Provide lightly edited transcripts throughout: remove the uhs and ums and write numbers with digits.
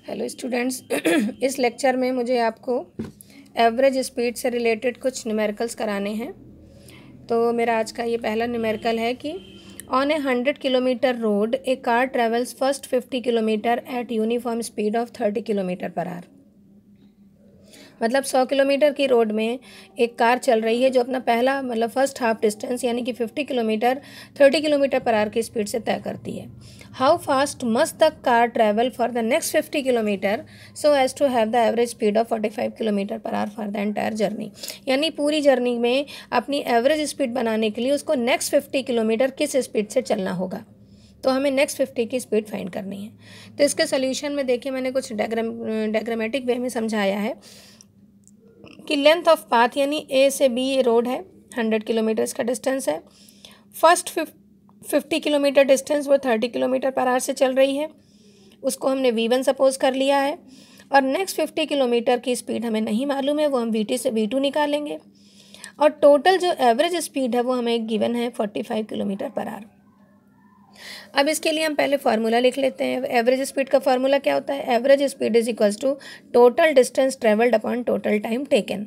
Hello students इस lecture में मुझे आपको एवरेज स्पीड से रिलेटेड कुछ न्यूमेरिकल्स कराने हैं। तो मेरा आज का ये पहला न्यूमेरिकल है कि on A 100 kilometre road A car travels first 50 kilometre eight uniform speed of 30 kilometre per our. मतलब 100 किलोमीटर की रोड में एक कार चल रही है जो अपना पहला मतलब फर्स्ट हाफ डिस्टेंस यानी कि 50 किलोमीटर 30 किलोमीटर पर आवर की स्पीड से तय करती है। How fast must the car travel for the next 50 kilometre so as to have the average speed of 45 kilometre per hour for the entire journey. यानी पूरी journey में अपनी average speed बनाने के लिए उसको नेक्स्ट 50 किलोमीटर किस स्पीड से चलना होगा। तो हमें नेक्स्ट 50 की स्पीड फाइंड करनी है। तो इसके सोल्यूशन में देखिए मैंने कुछ डायग्रामेटिक वे में समझाया है कि लेंथ ऑफ पाथ यानी ए से बी ये रोड है, 100 किलोमीटर का डिस्टेंस है। फर्स्ट 50 किलोमीटर डिस्टेंस वो 30 किलोमीटर पर आवर से चल रही है, उसको हमने V1 सपोज कर लिया है। और नेक्स्ट 50 किलोमीटर की स्पीड हमें नहीं मालूम है, वो हम VT से V2 निकालेंगे। और टोटल जो एवरेज स्पीड है वो हमें गिवन है 45 किलोमीटर पर आवर। अब इसके लिए हम पहले फार्मूला लिख लेते हैं। एवरेज स्पीड का फार्मूला क्या होता है? Average speed is equals to total distance travelled upon total time taken.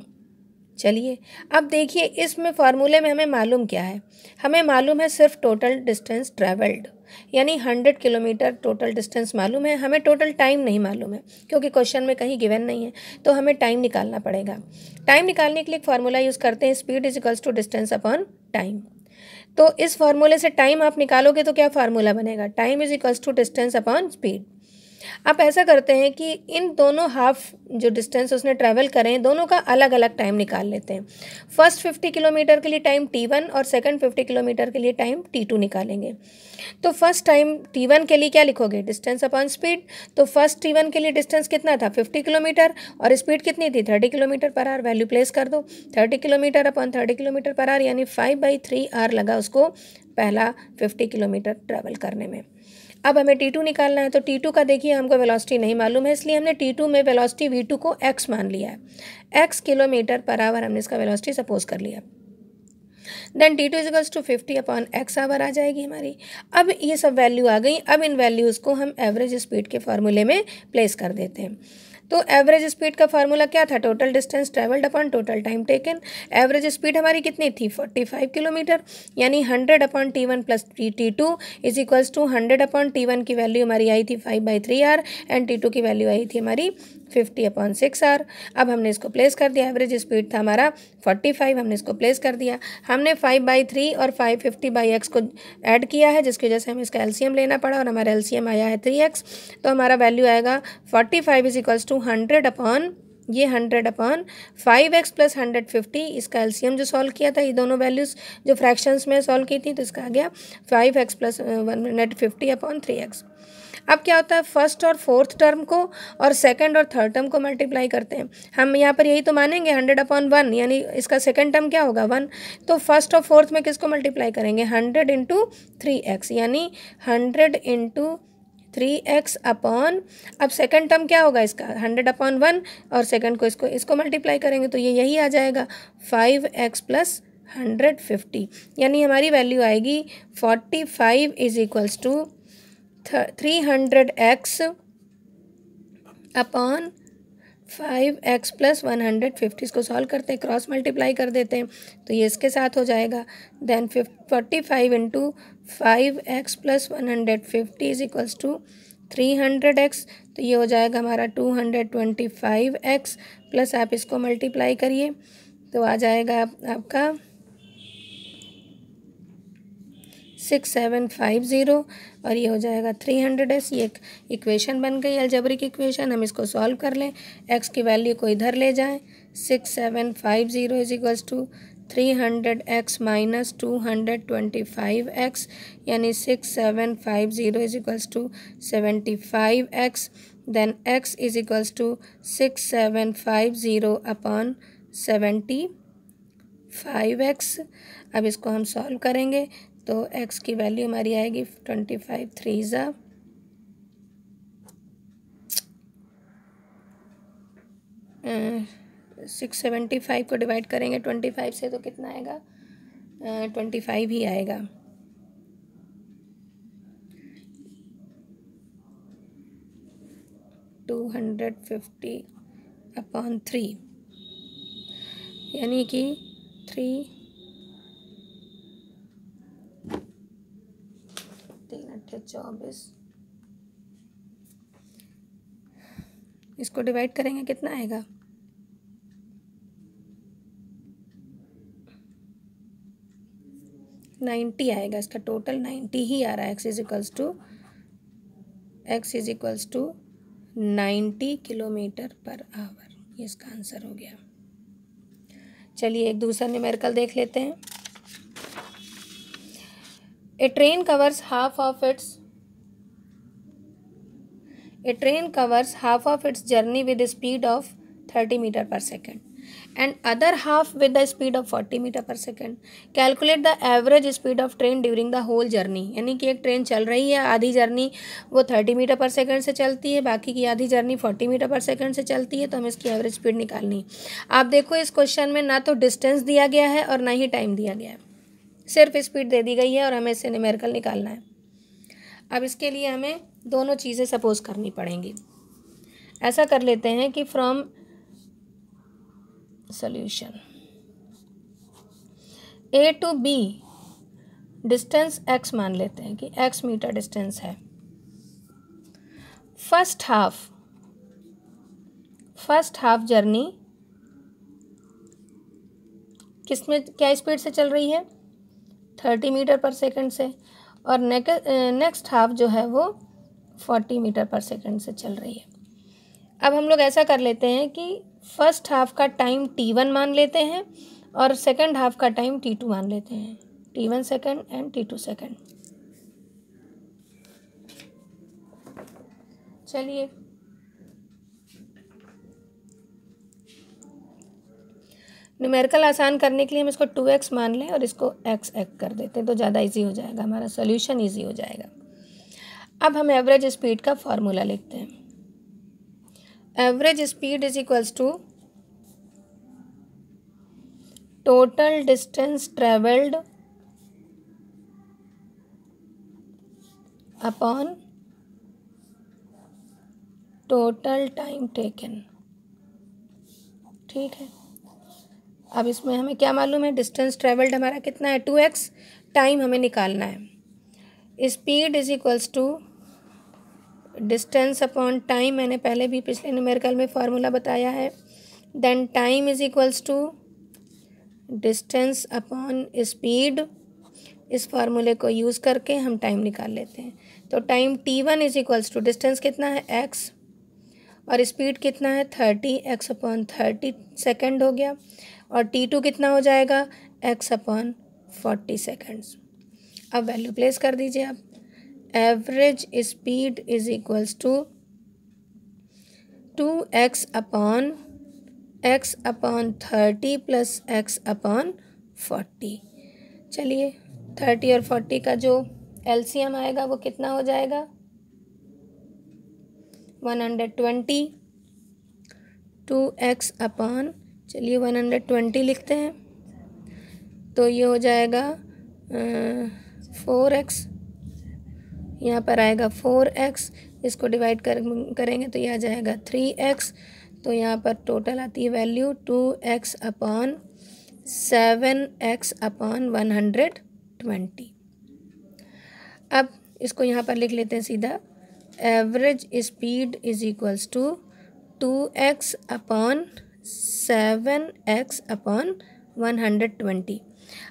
चलिए अब देखिए इसमें फार्मूले में हमें मालूम क्या है? हमें मालूम है सिर्फ टोटल डिस्टेंस ट्रेवल्ड, यानी 100 किलोमीटर टोटल डिस्टेंस मालूम है, हमें टोटल टाइम नहीं मालूम है क्योंकि क्वेश्चन में कहीं गिवन नहीं है। तो हमें टाइम निकालना पड़ेगा। टाइम निकालने के लिए एक फार्मूला यूज़ करते हैं, speed is equals to distance upon time. तो इस फार्मूले से टाइम आप निकालोगे तो क्या फार्मूला बनेगा? Time is equals to distance upon speed. आप ऐसा करते हैं कि इन दोनों हाफ जो डिस्टेंस उसने ट्रैवल करें दोनों का अलग अलग टाइम निकाल लेते हैं। फर्स्ट 50 किलोमीटर के लिए टाइम T1 और सेकंड 50 किलोमीटर के लिए टाइम T2 निकालेंगे। तो फर्स्ट टाइम T1 के लिए क्या लिखोगे? Distance upon speed. तो फर्स्ट T1 के लिए डिस्टेंस कितना था? 50 किलोमीटर और स्पीड कितनी थी? 30 kilometre per our. Value place कर दो, 30 kilometre upon 30 kilometre per our यानी 5/3 आवर लगा उसको पहला 50 किलोमीटर ट्रैवल करने में। अब हमें T2 निकालना है। तो T2 का देखिए हमको वेलोसिटी नहीं मालूम है, इसलिए हमने T2 में वेलोसिटी V2 को x मान लिया है। x किलोमीटर पर आवर हमने इसका वेलोसिटी सपोज कर लिया। Then T2 equals to 50 upon x hour आ जाएगी हमारी। अब ये सब वैल्यू आ गई। अब इन वैल्यूज़ को हम एवरेज स्पीड के फार्मूले में प्लेस कर देते हैं। तो एवरेज स्पीड का फार्मूला क्या था? Total distance travelled upon total time taken. Average speed हमारी कितनी थी? 45 किलोमीटर, यानी 100 upon T1 plus T2 is equals to 100 upon T1 की वैल्यू हमारी आई थी 5/3 आवर एंड T2 की वैल्यू आई थी हमारी 50 अपॉन 6 आवर। अब हमने इसको प्लेस कर दिया। एवरेज स्पीड था हमारा 45, हमने इसको प्लेस कर दिया। हमने 5/3 और 550/x को ऐड किया है जिसकी वजह से हमें इसका एलसीएम लेना पड़ा और हमारा एलसीएम आया है 3x। तो हमारा वैल्यू आएगा 45 इज इक्वल्स टू 100 अपॉन ये 100 अपॉन 5x प्लस 150। इसका एलसीएम जो सॉल्व किया था, ये दोनों वैल्यूज़ जो फ्रैक्शंस में सॉल्व की थी, तो इसका आ गया 5x प्लस 150 अपॉन 3x। अब क्या होता है? फर्स्ट और फोर्थ टर्म को और सेकंड और थर्ड टर्म को मल्टीप्लाई करते हैं। हम यहाँ पर यही तो मानेंगे 100 अपॉन 1, यानी इसका सेकंड टर्म क्या होगा? 1। तो फर्स्ट और फोर्थ में किसको मल्टीप्लाई करेंगे? 100 इंटू 3x, यानी 100 इंटू 3x अपॉन, अब सेकंड टर्म क्या होगा इसका? 100 अपॉन 1 और सेकंड को इसको मल्टीप्लाई करेंगे तो ये यही आ जाएगा 5x प्लस 150, यानी हमारी वैल्यू आएगी 45 is equals to 300x upon 5x plus 150। इसको सॉल्व करते हैं, क्रॉस मल्टीप्लाई कर देते हैं तो ये इसके साथ हो जाएगा। Then 45 into 5x plus 150 is equals to 300x। तो ये हो जाएगा हमारा 225x प्लस आप इसको मल्टीप्लाई करिए तो आ जाएगा आपका 6750 और ये हो जाएगा 300s। ये एक इक्वेशन बन गई, अलजेब्रिक इक्वेशन। हम इसको सॉल्व कर लें, x की वैल्यू को इधर ले जाएं। 6750 is equals to 300x minus 225x, यानी 6750 is equals to 75x। Then x is equals to 6750 upon 75x। अब इसको हम सॉल्व करेंगे तो x की वैल्यू हमारी आएगी 25 3 ज़ा 675 को डिवाइड करेंगे 25 से तो कितना आएगा? 25 ही आएगा। 250/3, यानी कि 3 24, इसको डिवाइड करेंगे कितना आएगा? 90 आएगा। इसका टोटल 90 ही आ रहा है। x is equals to 90 km/h। ये इसका आंसर हो गया। चलिए एक दूसरा न्यूमेरिकल देख लेते हैं। A train covers half of its journey with a speed of 30 meter per second and other half with the speed of 40 meter per second. Calculate the average speed of train during the whole journey। यानी कि एक train चल रही है, आधी journey वो 30 metre पर second से चलती है, बाकी की आधी जर्नी 40 मीटर पर सेकंड से चलती है, तो हमें इसकी एवरेज स्पीड निकालनी। आप देखो इस क्वेश्चन में ना तो डिस्टेंस दिया गया है और ना ही टाइम दिया गया है, सिर्फ स्पीड दे दी गई है और हमें इससे न्यूमेरिकल निकालना है। अब इसके लिए हमें दोनों चीज़ें सपोज करनी पड़ेंगी। ऐसा कर लेते हैं कि from solution A to B distance x मान लेते हैं कि x मीटर डिस्टेंस है। फर्स्ट हाफ जर्नी किसमें क्या स्पीड से चल रही है? 30 मीटर पर सेकंड से, और नेक्स्ट हाफ जो है वो 40 मीटर पर सेकंड से चल रही है। अब हम लोग ऐसा कर लेते हैं कि फर्स्ट हाफ का टाइम t1 मान लेते हैं और सेकंड हाफ का टाइम t2 मान लेते हैं। t1 second and t2 second. चलिए न्यूमेरिकल आसान करने के लिए हम इसको 2x मान लें और इसको x कर देते हैं, तो ज़्यादा इजी हो जाएगा, हमारा सॉल्यूशन इजी हो जाएगा। अब हम एवरेज स्पीड का फॉर्मूला लिखते हैं। Average speed is equals to total distance travelled upon total time taken. ठीक है, अब इसमें हमें क्या मालूम है? डिस्टेंस ट्रेवल्ड हमारा कितना है? 2x। टाइम हमें निकालना है। Speed is equals to distance upon time, मैंने पहले भी पिछले न्यूमेरिकल में फार्मूला बताया है। Then time is equals to distance upon speed. इस फार्मूले को यूज़ करके हम टाइम निकाल लेते हैं। तो time t1 is equals to distance कितना है? x, और स्पीड कितना है? 30x/30 सेकेंड हो गया, और t2 कितना हो जाएगा? x/40 seconds. अब वैल्यू प्लेस कर दीजिए आप। Average speed is equals to 2x/x/30 plus x/40। चलिए 30 और 40 का जो LCM आएगा वो कितना हो जाएगा? 120। 2x अपॉन, चलिए 120 लिखते हैं, तो ये हो जाएगा 4x। यहाँ पर आएगा 4x, इसको डिवाइड करेंगे तो ये आ जाएगा 3x। तो यहाँ पर टोटल आती है वैल्यू 2x/7x/120। अब इसको यहाँ पर लिख लेते हैं सीधा। Average speed is equals to 2x/7x/120।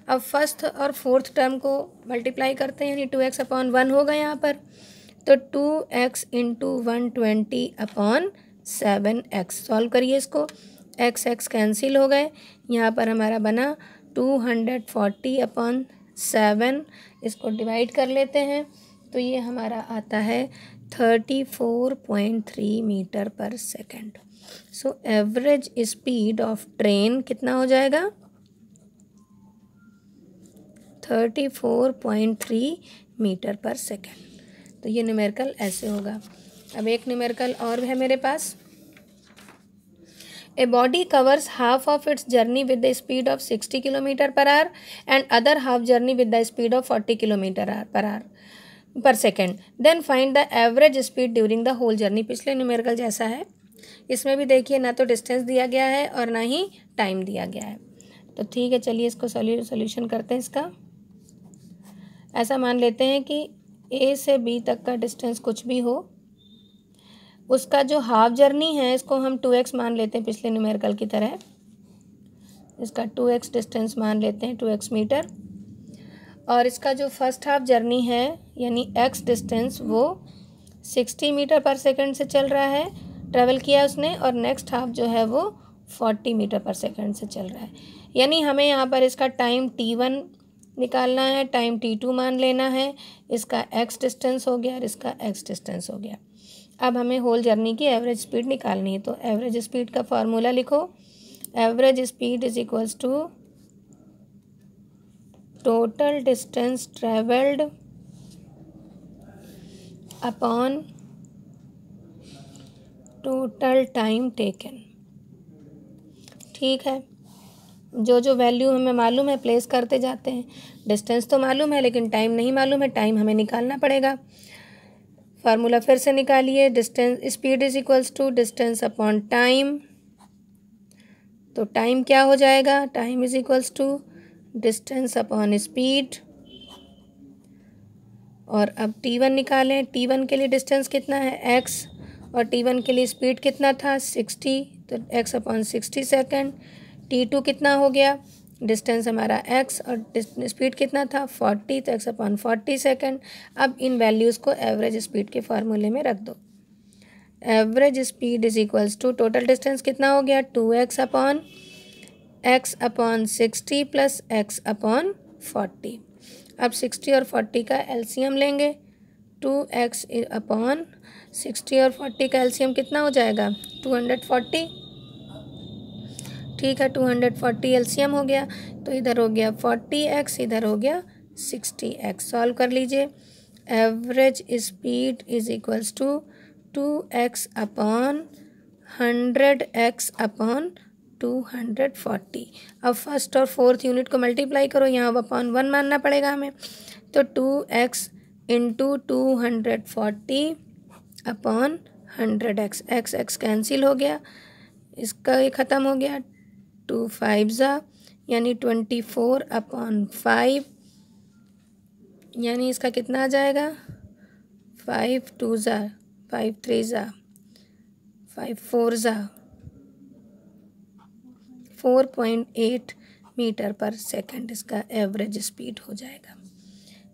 अब फर्स्ट और फोर्थ टर्म को मल्टीप्लाई करते हैं, यानी 2x/1 होगा यहाँ पर, तो 2x इंटू 120/7x। सॉल्व करिए इसको, x कैंसिल हो गए, यहाँ पर हमारा बना 240/7। इसको डिवाइड कर लेते हैं तो ये हमारा आता है 34.3 मीटर पर second. So average speed of train कितना हो जाएगा? 34.3 मीटर पर सेकेंड। तो ये न्यूमेरिकल ऐसे होगा। अब एक न्यूमेरिकल और है मेरे पास। A body covers half of its journey with the speed of 60 km/h and other half journey with the speed of 40 km/h. पर second. Then find the average speed during the whole journey. पिछले numerical जैसा है, इसमें भी देखिए ना तो distance दिया गया है और ना ही टाइम दिया गया है। तो ठीक है, चलिए इसको सॉल्यूशन करते हैं इसका। ऐसा मान लेते हैं कि ए से बी तक का डिस्टेंस कुछ भी हो, उसका जो हाफ जर्नी है इसको हम 2x मान लेते हैं पिछले न्यूमेरिकल की तरह। इसका 2x डिस्टेंस मान लेते हैं, 2x मीटर। और इसका जो फर्स्ट हाफ जर्नी है यानी x डिस्टेंस वो 60 मीटर पर सेकंड से चल रहा है, ट्रैवल किया उसने, और नेक्स्ट हाफ जो है वो 40 मीटर पर सेकंड से चल रहा है। यानी हमें यहाँ पर इसका टाइम t1 निकालना है, टाइम t2 मान लेना है। इसका x डिस्टेंस हो गया और इसका x डिस्टेंस हो गया। अब हमें होल जर्नी की एवरेज स्पीड निकालनी है। तो एवरेज स्पीड का फॉर्मूला लिखो। Average speed is equals to total distance travelled upon total time taken. ठीक है, जो जो वैल्यू हमें मालूम है प्लेस करते जाते हैं। डिस्टेंस तो मालूम है लेकिन टाइम नहीं मालूम है, टाइम हमें निकालना पड़ेगा। फार्मूला फिर से निकालिए। Distance speed is equals to distance upon time. तो टाइम क्या हो जाएगा? Time is equals to distance upon speed. और अब t1 निकालें। t1 के लिए डिस्टेंस कितना है? x, और t1 के लिए स्पीड कितना था? 60, तो x अपॉन 60 सेकेंड। t2 कितना हो गया? डिस्टेंस हमारा x और स्पीड कितना था? 40, तो x अपॉन 40 सेकेंड। अब इन वैल्यूज़ को एवरेज स्पीड के फार्मूले में रख दो। Average speed is equals to total distance कितना हो गया? 2x upon x upon 60 plus x upon 40। अब 60 और 40 का एलसीएम लेंगे। 2x अपॉन 60 और 40 का एलसीएम कितना हो जाएगा? 240। ठीक है, 240 एलसीएम हो गया, तो इधर हो गया 40x, इधर हो गया 60x। सॉल्व कर लीजिए। Average speed is equals to 2x upon 100x upon 240। अब फर्स्ट और फोर्थ यूनिट को मल्टीप्लाई करो, यहाँ अपॉन 1 मानना पड़ेगा हमें। तो 2x into 240 upon 100x। x cancel हो गया, इसका ये ख़त्म हो गया। 2 5 ज़ा यानी 24 अपॉन 5, यानी इसका कितना आ जाएगा? 5 2 ज़ा 5 3 ज़ा 5 4 ज़ा 4.8 मीटर पर सेकंड इसका एवरेज स्पीड हो जाएगा।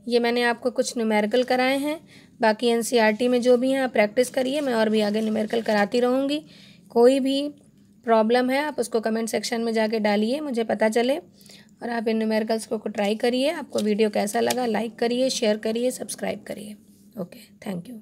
ये मैंने आपको कुछ न्यूमेरिकल कराए हैं, बाकी एनसीईआरटी में जो भी हैं आप प्रैक्टिस करिए। मैं और भी आगे न्यूमेरिकल कराती रहूँगी। कोई भी प्रॉब्लम है आप उसको कमेंट सेक्शन में जाके डालिए, मुझे पता चले। और आप इन न्यूमेरिकल्स को ट्राई करिए। आपको वीडियो कैसा लगा लाइक करिए, शेयर करिए, सब्सक्राइब करिए। Okay, thank you.